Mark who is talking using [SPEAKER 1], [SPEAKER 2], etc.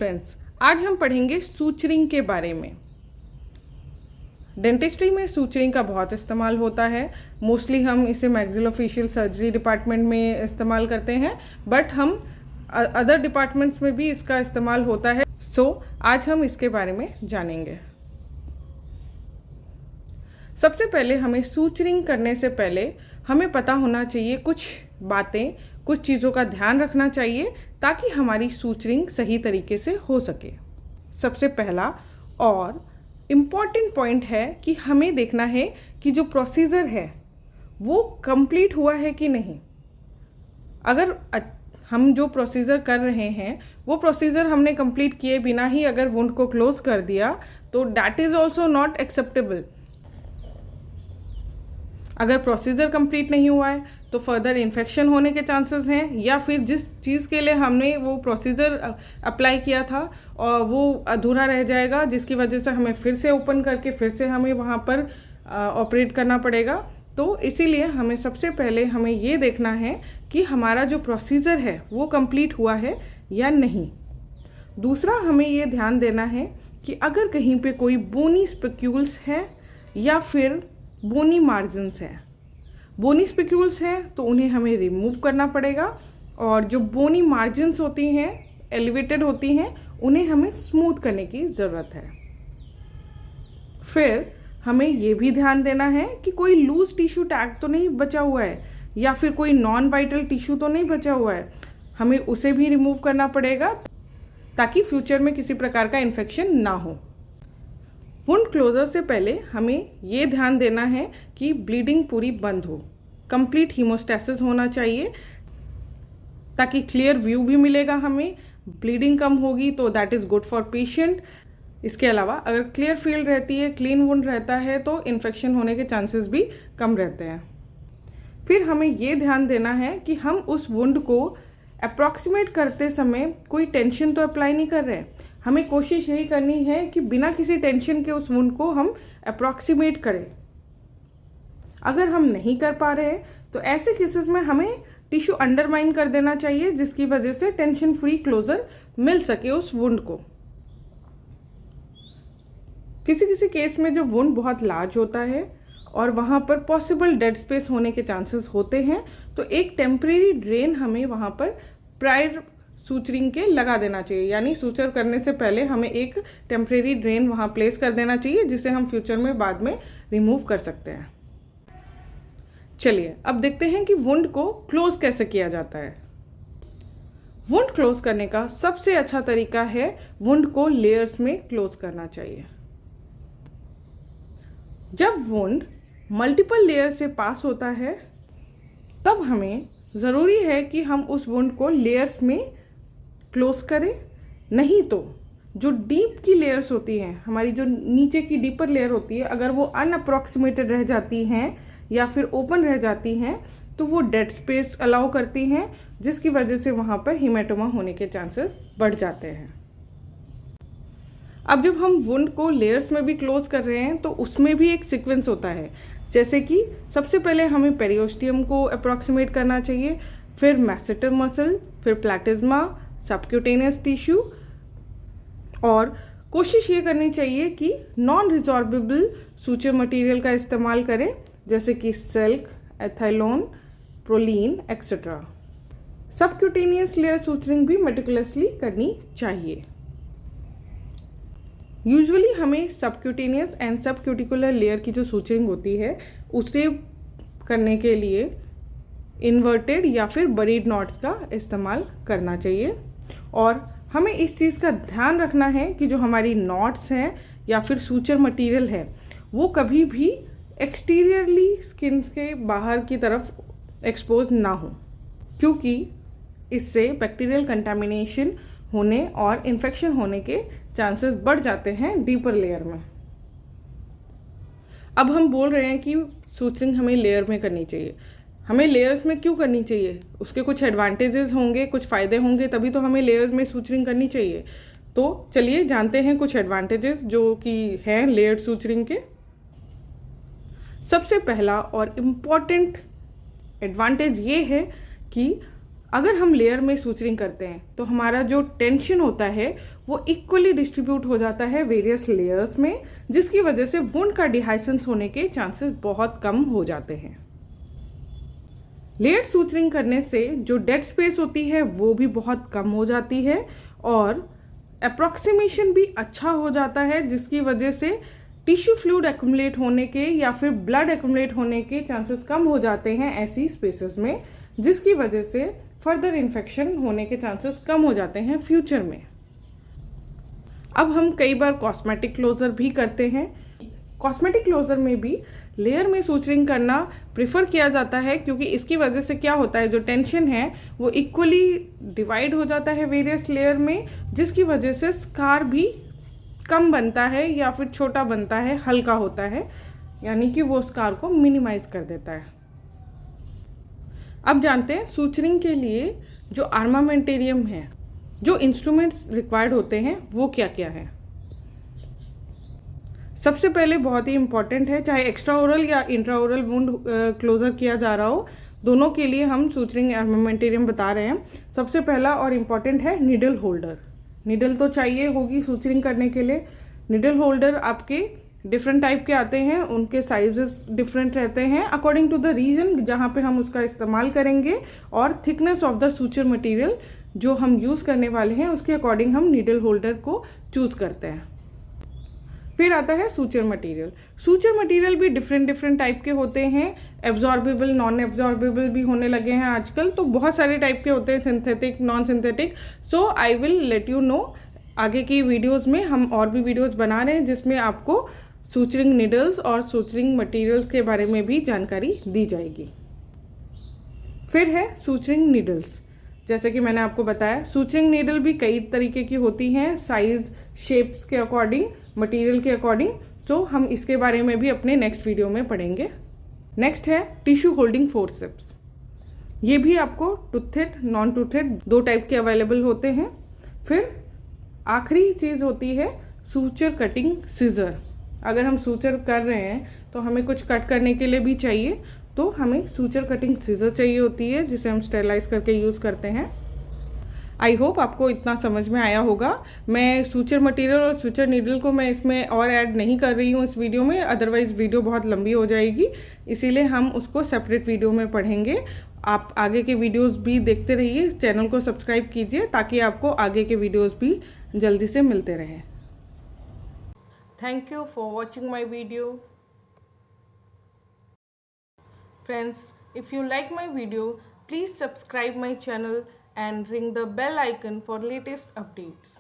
[SPEAKER 1] Friends, आज हम पढ़ेंगे सूचरिंग के बारे में। डेंटिस्ट्री में सूचरिंग का बहुत इस्तेमाल होता है। मोस्टली हम इसे मैक्सिलोफेशियल सर्जरी डिपार्टमेंट में इस्तेमाल करते हैं, बट हम अदर डिपार्टमेंट्स में भी इसका इस्तेमाल होता है। आज हम इसके बारे में जानेंगे। सबसे पहले हमें सूचरिंग करने से पहले हमें पता होना चाहिए कुछ बातें, कुछ चीज़ों का ध्यान रखना चाहिए ताकि हमारी सूचरिंग सही तरीके से हो सके। सबसे पहला और इम्पॉर्टेंट पॉइंट है कि हमें देखना है कि जो प्रोसीजर है वो कंप्लीट हुआ है कि नहीं। अगर हम जो प्रोसीजर कर रहे हैं वो प्रोसीजर हमने कंप्लीट किए बिना ही अगर वुंड को क्लोज कर दिया तो that is also not acceptable. अगर प्रोसीजर कंप्लीट नहीं हुआ है तो फर्दर इन्फेक्शन होने के चांसेस हैं, या फिर जिस चीज़ के लिए हमने वो प्रोसीजर अप्लाई किया था और वो अधूरा रह जाएगा, जिसकी वजह से हमें फिर से ओपन करके फिर से हमें वहाँ पर ऑपरेट करना पड़ेगा। तो इसीलिए हमें सबसे पहले हमें ये देखना है कि हमारा जो प्रोसीजर है वो कंप्लीट हुआ है या नहीं। दूसरा, हमें ये ध्यान देना है कि अगर कहीं पे कोई बोनी स्पिक्यूल्स है या फिर बोनी मार्जिन्स हैं, बोनी स्पिक्यूल्स हैं तो उन्हें हमें रिमूव करना पड़ेगा, और जो बोनी मार्जिन्स होती हैं, एलिवेटेड होती हैं, उन्हें हमें स्मूथ करने की ज़रूरत है। फिर हमें ये भी ध्यान देना है कि कोई लूज टिश्यू टैग तो नहीं बचा हुआ है या फिर कोई नॉन वाइटल टिश्यू तो नहीं बचा हुआ है, हमें उसे भी रिमूव करना पड़ेगा ताकि फ्यूचर में किसी प्रकार का इन्फेक्शन ना हो। वुंड क्लोजर से पहले हमें ये ध्यान देना है कि ब्लीडिंग पूरी बंद हो, कंप्लीट हीमोस्टैसिस होना चाहिए ताकि क्लियर व्यू भी मिलेगा हमें। ब्लीडिंग कम होगी तो that is good for patient. इसके अलावा अगर क्लियर फील्ड रहती है, क्लीन वुंड रहता है तो इन्फेक्शन होने के चांसेस भी कम रहते हैं। फिर हमें ये ध्यान देना है कि हम उस वुंड को अप्रॉक्सीमेट करते समय कोई टेंशन तो अप्लाई नहीं कर रहे हैं। हमें कोशिश यही करनी है कि बिना किसी टेंशन के उस वुंड को हम अप्रॉक्सीमेट करें। अगर हम नहीं कर पा रहे हैं तो ऐसे केसेस में हमें टिश्यू अंडरमाइन कर देना चाहिए, जिसकी वजह से टेंशन फ्री क्लोजर मिल सके उस वुंड को। किसी किसी केस में जो वुंड बहुत लार्ज होता है और वहाँ पर पॉसिबल डेड स्पेस होने के चांसेस होते हैं, तो एक टेम्परेरी ड्रेन हमें वहाँ पर प्रायर सूचरिंग के लगा देना चाहिए। यानी सूचर करने से पहले हमें एक टेम्परेरी ड्रेन वहाँ प्लेस कर देना चाहिए, जिसे हम फ्यूचर में बाद में रिमूव कर सकते हैं। चलिए अब देखते हैं कि वुंड को क्लोज कैसे किया जाता है। वुंड क्लोज करने का सबसे अच्छा तरीका है वुंड को लेयर्स में क्लोज करना चाहिए। जब वुंड मल्टीपल लेयर से पास होता है तब हमें ज़रूरी है कि हम उस वुंड को लेयर्स में क्लोज करें, नहीं तो जो डीप की लेयर्स होती हैं, हमारी जो नीचे की डीपर लेयर होती है, अगर वो अनअप्रॉक्सीमेटेड रह जाती हैं या फिर ओपन रह जाती हैं तो वो डेड स्पेस अलाउ करती हैं, जिसकी वजह से वहाँ पर हीमेटोमा होने के चांसेस बढ़ जाते हैं। अब जब हम वुंड को लेयर्स में भी क्लोज कर रहे हैं तो उसमें भी एक सीक्वेंस होता है, जैसे कि सबसे पहले हमें पेरियोस्टियम को अप्रॉक्सीमेट करना चाहिए, फिर मैसेटर मसल, फिर प्लैटिज्मा, सबक्यूटेनियस टिश्यू, और कोशिश ये करनी चाहिए कि नॉन रिजॉर्बेबल सूचर मटेरियल का इस्तेमाल करें, जैसे कि silk, ethilon, prolene etcetera. Subcutaneous layer suturing भी मेटिकुलसली करनी चाहिए। यूजुअली हमें सबक्यूटेनियस एंड सबक्यूटिकुलर लेयर की जो सूचरिंग होती है उसे करने के लिए इन्वर्टेड या फिर बरीड नॉट्स का इस्तेमाल करना चाहिए, और हमें इस चीज़ का ध्यान रखना है कि जो हमारी नॉट्स हैं या फिर सूचर मटेरियल है वो कभी भी एक्सटीरियरली स्किन के बाहर की तरफ एक्सपोज ना हो, क्योंकि इससे बैक्टीरियल कंटामिनेशन होने और इन्फेक्शन होने के चांसेस बढ़ जाते हैं डीपर लेयर में। अब हम बोल रहे हैं कि सूचरिंग हमें लेयर में करनी चाहिए। हमें लेयर्स में क्यों करनी चाहिए? उसके कुछ एडवांटेजेस होंगे, कुछ फ़ायदे होंगे, तभी तो हमें लेयर्स में सूचरिंग करनी चाहिए। तो चलिए जानते हैं कुछ एडवांटेजेस जो कि हैं लेयर्ड सूचरिंग के। सबसे पहला और इम्पॉर्टेंट एडवांटेज ये है कि अगर हम लेयर में सूचरिंग करते हैं तो हमारा जो टेंशन होता है वो इक्वली डिस्ट्रीब्यूट हो जाता है वेरियस लेयर्स में, जिसकी वजह से वुंड का डिहाइसेंस होने के चांसेस बहुत कम हो जाते हैं। लेयर्ड सूचरिंग करने से जो डेड स्पेस होती है वो भी बहुत कम हो जाती है और अप्रॉक्सीमेशन भी अच्छा हो जाता है, जिसकी वजह से टिश्यू फ्लूइड एक्यूमुलेट होने के या फिर ब्लड एक्यूमुलेट होने के चांसेस कम हो जाते हैं ऐसी स्पेसेस में, जिसकी वजह से फर्दर इन्फेक्शन होने के चांसेस कम हो जाते हैं फ्यूचर में। अब हम कई बार कॉस्मेटिक क्लोजर भी करते हैं। कॉस्मेटिक क्लोजर में भी लेयर में सूचरिंग करना प्रेफर किया जाता है, क्योंकि इसकी वजह से क्या होता है, जो टेंशन है वो इक्वली डिवाइड हो जाता है वेरियस लेयर में, जिसकी वजह से स्कार भी कम बनता है या फिर छोटा बनता है, हल्का होता है, यानी कि वो स्कार को मिनिमाइज कर देता है। अब जानते हैं सूचरिंग के लिए जो आर्मामेंटेरियम है, जो इंस्ट्रूमेंट्स रिक्वायर्ड होते हैं वो क्या क्या है। सबसे पहले बहुत ही इंपॉर्टेंट है, चाहे एक्स्ट्रा ओरल या इंट्रा ओरल वुंड क्लोजर किया जा रहा हो, दोनों के लिए हम सूचरिंग आर्मामेंटेरियम बता रहे हैं। सबसे पहला और इम्पॉर्टेंट है नीडल होल्डर। नीडल तो चाहिए होगी सूचरिंग करने के लिए। नीडल होल्डर आपके डिफरेंट टाइप के आते हैं, उनके साइजेस डिफरेंट रहते हैं अकॉर्डिंग टू द रीजन जहाँ पे हम उसका इस्तेमाल करेंगे और thickness of the suture material जो हम यूज़ करने वाले हैं उसके अकॉर्डिंग हम नीडल होल्डर को चूज़ करते हैं। फिर आता है सूचर मटेरियल। सूचर मटेरियल भी डिफरेंट टाइप के होते हैं, एब्जॉर्बेबल, नॉन एब्जॉर्बेबल भी होने लगे हैं आजकल, तो बहुत सारे टाइप के होते हैं, synthetic, non synthetic. So I will let you know, आगे की वीडियोस में हम और भी वीडियोस बना रहे हैं जिसमें आपको सूचरिंग नीडल्स और सूचरिंग मटेरियल्स के बारे में भी जानकारी दी जाएगी। फिर है सूचरिंग नीडल्स। जैसे कि मैंने आपको बताया, सूचरिंग नीडल भी कई तरीके की होती हैं, साइज, शेप्स के अकॉर्डिंग, मटेरियल के अकॉर्डिंग। सो हम इसके बारे में भी अपने नेक्स्ट वीडियो में पढ़ेंगे। नेक्स्ट है टिश्यू होल्डिंग फोर्सेप्स। ये भी आपको टूथेड, नॉन टूथेड दो टाइप के अवेलेबल होते हैं। फिर आखिरी चीज़ होती है सूचर कटिंग सीजर। अगर हम सूचर कर रहे हैं तो हमें कुछ कट करने के लिए भी चाहिए, तो हमें सूचर कटिंग सीजर चाहिए होती है, जिसे हम स्टेरलाइज करके यूज़ करते हैं। आई होप आपको इतना समझ में आया होगा। मैं सूचर मटेरियल और सूचर नीडल को मैं इसमें और ऐड नहीं कर रही हूँ इस वीडियो में, अदरवाइज़ वीडियो बहुत लंबी हो जाएगी, इसीलिए हम उसको सेपरेट वीडियो में पढ़ेंगे। आप आगे के वीडियोस भी देखते रहिए, चैनल को सब्सक्राइब कीजिए ताकि आपको आगे के वीडियोस भी जल्दी से मिलते रहें। Thank you for watching my video. Friends, if you like my video, please subscribe my channel and ring the bell icon for latest updates.